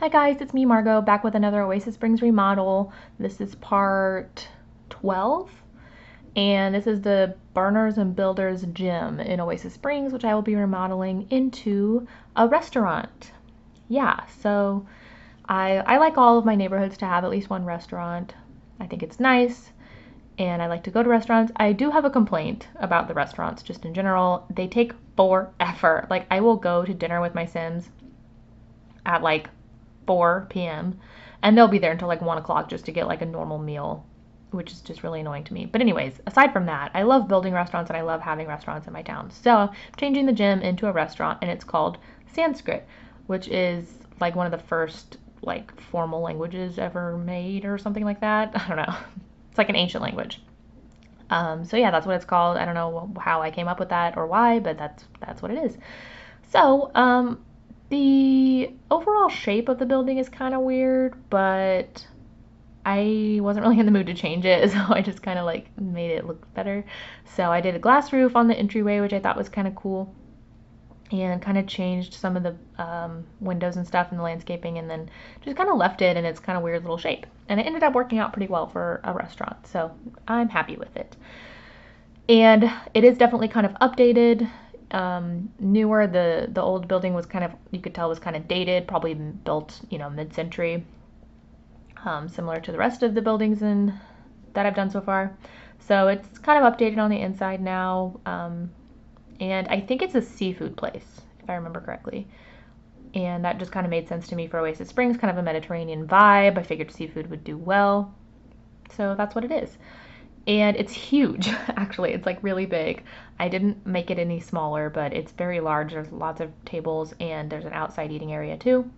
Hi guys, it's me Margot, back with another Oasis Springs remodel. This is part 12, and this is the Burners and Builders gym in Oasis Springs, which I will be remodeling into a restaurant. Yeah, so I like all of my neighborhoods to have at least one restaurant. I think it's nice, and I like to go to restaurants. I do have a complaint about the restaurants just in general. They take forever. Like, I will go to dinner with my Sims at like 4 p.m. and they'll be there until like 1 o'clock just to get like a normal meal, which is just really annoying to me. But anyways, aside from that, I love building restaurants and I love having restaurants in my town. So I'm changing the gym into a restaurant, and it's called Sanskrit, which is like one of the first like formal languages ever made or something like that. I don't know. It's like an ancient language. So yeah, that's what it's called. I don't know how I came up with that or why, but that's what it is. So the overall shape of the building is kind of weird, but I wasn't really in the mood to change it, so I just kind of like made it look better. So I did a glass roof on the entryway, which I thought was kind of cool, and kind of changed some of the windows and stuff in the landscaping, and then just kind of left it in its kind of weird little shape. And it ended up working out pretty well for a restaurant, so I'm happy with it. And it is definitely kind of updated, newer. The old building was kind of, you could tell, was kind of dated, probably built, mid-century, similar to the rest of the buildings that I've done so far. So it's kind of updated on the inside now, and I think it's a seafood place, if I remember correctly. And that just kind of made sense to me for Oasis Springs, kind of a Mediterranean vibe. I figured seafood would do well, so that's what it is. And it's huge, actually. It's like really big. I didn't make it any smaller, but it's very large. There's lots of tables, and there's an outside eating area too.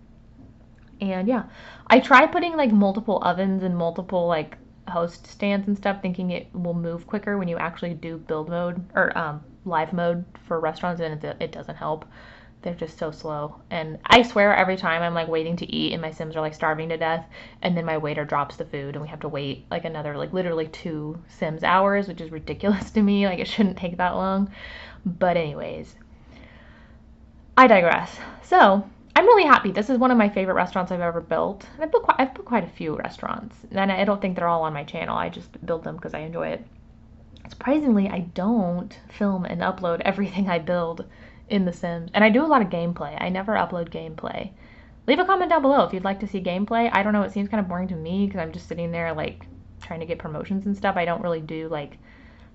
And yeah, I tried putting like multiple ovens and multiple like host stands and stuff, thinking it will move quicker when you actually do build mode or live mode for restaurants, and it doesn't help. They're just so slow. And I swear every time I'm like waiting to eat and my Sims are like starving to death, and then my waiter drops the food and we have to wait like another like literally 2 Sims hours, which is ridiculous to me. Like, it shouldn't take that long. But anyways, I digress. So I'm really happy. This is one of my favorite restaurants I've ever built. And I've built quite a few restaurants, and I don't think they're all on my channel. I just build them because I enjoy it. Surprisingly, I don't film and upload everything I build in The Sims. And I do a lot of gameplay. I never upload gameplay. Leave a comment down below if you'd like to see gameplay. I don't know, it seems kind of boring to me because I'm just sitting there like trying to get promotions and stuff. I don't really do like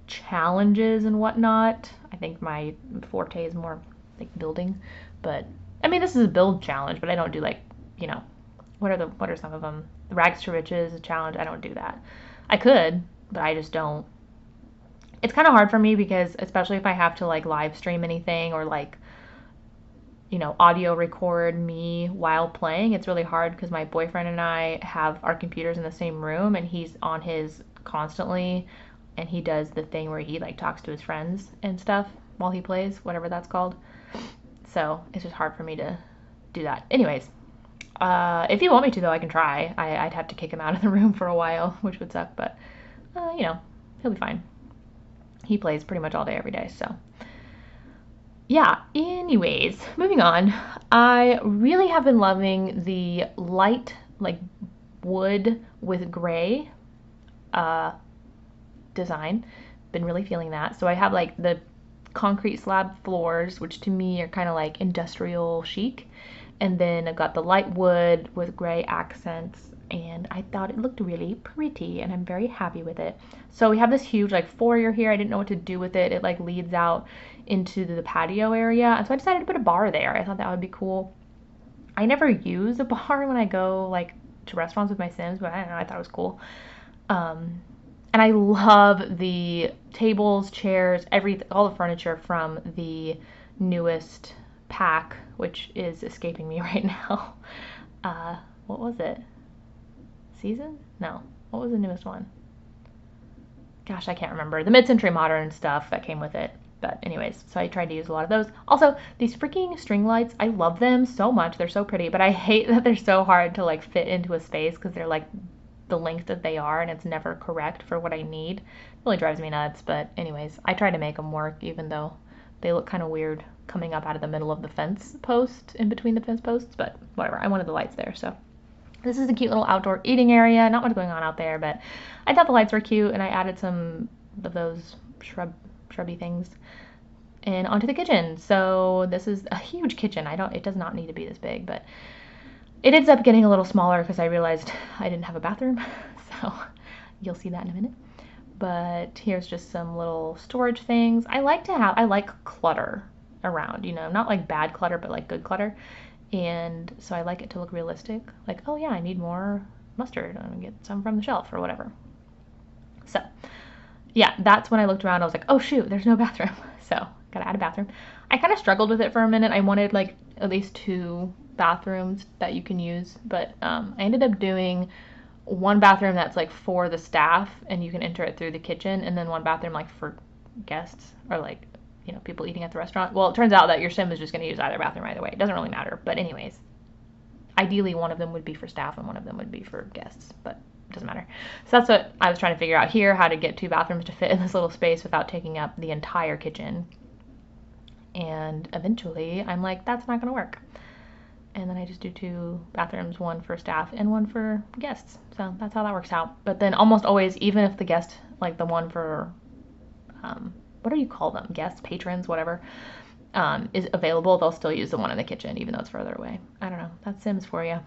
challenges and whatnot. I think my forte is more like building. But I mean, this is a build challenge, but I don't do like, what are some of them? The Rags to Riches challenge. I don't do that. I could, but I just don't. It's kind of hard for me because, especially if I have to like live stream anything or like, audio record me while playing, it's really hard because my boyfriend and I have our computers in the same room, and he's on his constantly, and he does the thing where he like talks to his friends and stuff while he plays, whatever that's called. So it's just hard for me to do that. Anyways, if you want me to though, I can try. I'd have to kick him out of the room for a while, which would suck, but he'll be fine. He plays pretty much all day, every day, so. Yeah, anyways, moving on. I really have been loving the light, like, wood with gray design. Been really feeling that. So I have, like, the concrete slab floors, which to me are kind of like industrial chic. And then I've got the light wood with gray accents, and I thought it looked really pretty, and I'm very happy with it. So we have this huge like foyer here. I didn't know what to do with it. It like leads out into the patio area, and so I decided to put a bar there. I thought that would be cool. I never use a bar when I go like to restaurants with my Sims, but I don't know, I thought it was cool. And I love the tables, chairs, all the furniture from the newest pack, which is escaping me right now. What was it? Season? No. What was the newest one? Gosh, I can't remember. The mid-century modern stuff that came with it. But anyways, so I tried to use a lot of those. Also, these freaking string lights, I love them so much. They're so pretty, but I hate that they're so hard to like fit into a space because they're like the length that they are, and it's never correct for what I need. It really drives me nuts, but anyways, I try to make them work even though they look kind of weird coming up out of the middle of the fence post, in between the fence posts, but whatever. I wanted the lights there, so. This is a cute little outdoor eating area. Not much going on out there, but I thought the lights were cute, and I added some of those shrubby things and onto the kitchen. So this is a huge kitchen. It does not need to be this big, but it ends up getting a little smaller because I realized I didn't have a bathroom. So you'll see that in a minute. But here's just some little storage things. I like clutter around, you know, not like bad clutter, but like good clutter. And so I like it to look realistic. Like, oh yeah, I need more mustard. I'm gonna get some from the shelf or whatever. So yeah, that's when I looked around. I was like, oh shoot, there's no bathroom. So gotta add a bathroom. I kind of struggled with it for a minute. I wanted like at least 2 bathrooms that you can use, but I ended up doing one bathroom that's like for the staff and you can enter it through the kitchen, and then one bathroom like for guests or like, you know, people eating at the restaurant. Well, it turns out that your sim is just going to use either bathroom either way. It doesn't really matter. But anyways, ideally one of them would be for staff and one of them would be for guests, but it doesn't matter. So that's what I was trying to figure out here, how to get 2 bathrooms to fit in this little space without taking up the entire kitchen. And eventually I'm like, that's not going to work. And then I just do 2 bathrooms, one for staff and one for guests. So that's how that works out. But then almost always, even if the guest, like the one for, what do you call them? Guests, patrons, whatever, is available, they'll still use the one in the kitchen, even though it's further away. I don't know. That's Sims for you.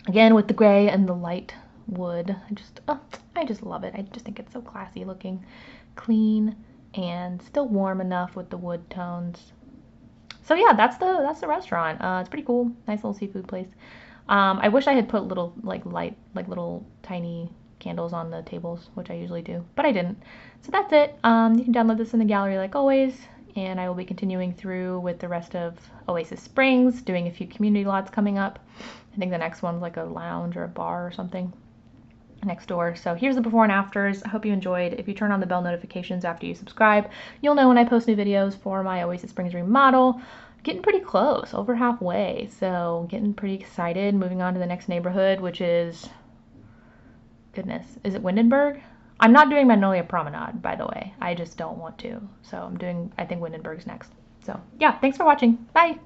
Again, with the gray and the light wood. I just love it. I just think it's so classy looking, clean, and still warm enough with the wood tones. So yeah, that's the restaurant. It's pretty cool. Nice little seafood place. I wish I had put little little tiny candles on the tables, which I usually do, but I didn't. So that's it. You can download this in the gallery like always, and I will be continuing through with the rest of Oasis Springs, doing a few community lots coming up. I think the next one's like a lounge or a bar or something next door. So here's the before and afters. I hope you enjoyed. If you turn on the bell notifications after you subscribe, you'll know when I post new videos for my Oasis Springs remodel. Getting pretty close, over halfway, so getting pretty excited. Moving on to the next neighborhood, which is, goodness, is it Windenburg? I'm not doing Magnolia Promenade, by the way. I just don't want to. So I think Windenburg's next. So yeah, thanks for watching. Bye!